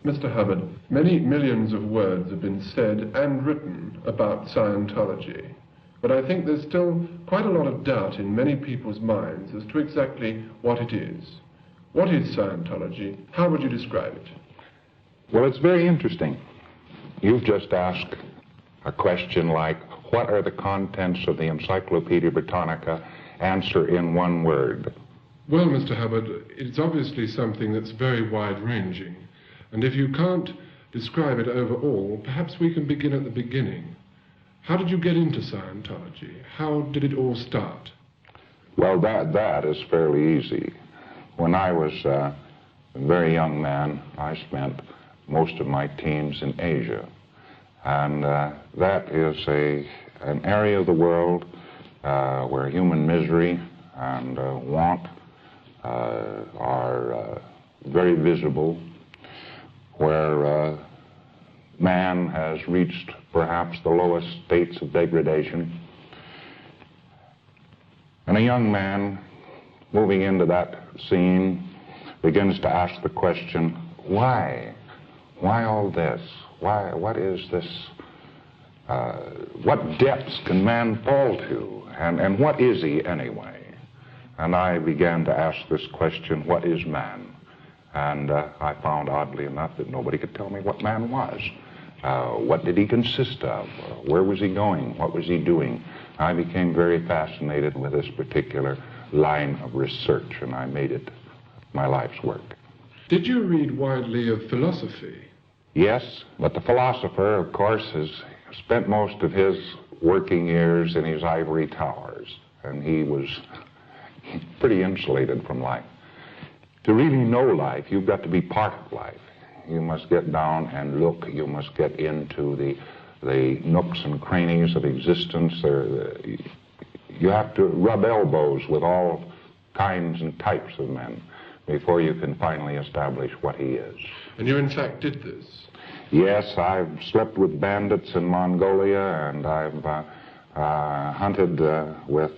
Mr. Hubbard, many millions of words have been said and written about Scientology, but I think there's still quite a lot of doubt in many people's minds as to exactly what it is. What is Scientology? How would you describe it? Well, it's very interesting. You've just asked a question like, what are the contents of the Encyclopedia Britannica? Answer in one word. Well, Mr. Hubbard, it's obviously something that's very wide-ranging. And if you can't describe it overall, perhaps we can begin at the beginning. How did you get into Scientology? How did it all start? Well, that is fairly easy. When I was a very young man, I spent most of my teens in Asia. And that is an area of the world where human misery and want are very visible, where man has reached perhaps the lowest states of degradation. And a young man moving into that scene begins to ask the question, why? Why all this? Why? What is this? What depths can man fall to? And what is he anyway? And I began to ask this question, what is man? And I found, oddly enough, that nobody could tell me what man was. What did he consist of? Where was he going? What was he doing? I became very fascinated with this particular line of research, and I made it my life's work. Did you read widely of philosophy? Yes, but the philosopher, of course, has spent most of his working years in his ivory towers, and he was pretty insulated from life. To really know life, you've got to be part of life. You must get down and look. You must get into the nooks and crannies of existence. You have to rub elbows with all kinds and types of men before you can finally establish what he is. And you, in fact, did this? Yes, I've slept with bandits in Mongolia, and I've hunted with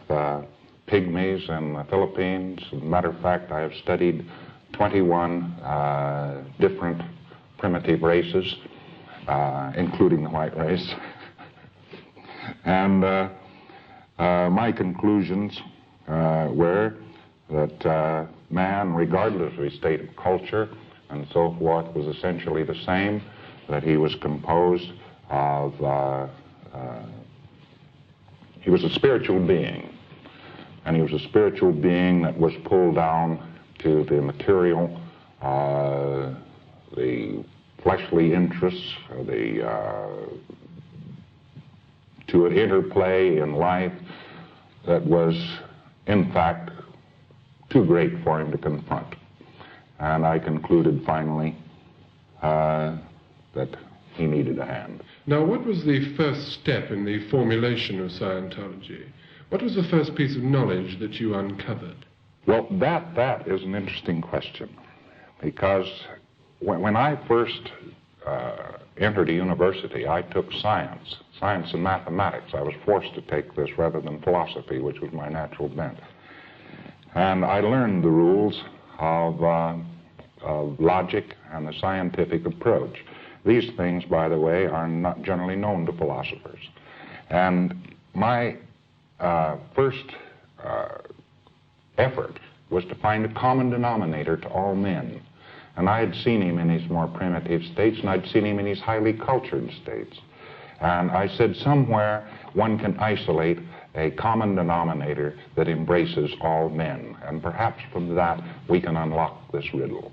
pygmies in the Philippines. As a matter of fact, I have studied 21 different primitive races, including the white race. And my conclusions were that man, regardless of his state of culture and so forth, was essentially the same, that he was composed of, he was a spiritual being. And he was a spiritual being that was pulled down to the material, the fleshly interests, to an interplay in life that was, in fact, too great for him to confront. And I concluded finally that he needed a hand. Now, what was the first step in the formulation of Scientology? What was the first piece of knowledge that you uncovered? Well, that is an interesting question, because when I first entered a university, I took science and mathematics. I was forced to take this rather than philosophy, which was my natural bent. And I learned the rules of logic and the scientific approach. These things, by the way, are not generally known to philosophers. And my first effort was to find a common denominator to all men. And I had seen him in his more primitive states, and I'd seen him in his highly cultured states. And I said, somewhere one can isolate a common denominator that embraces all men. And perhaps from that we can unlock this riddle.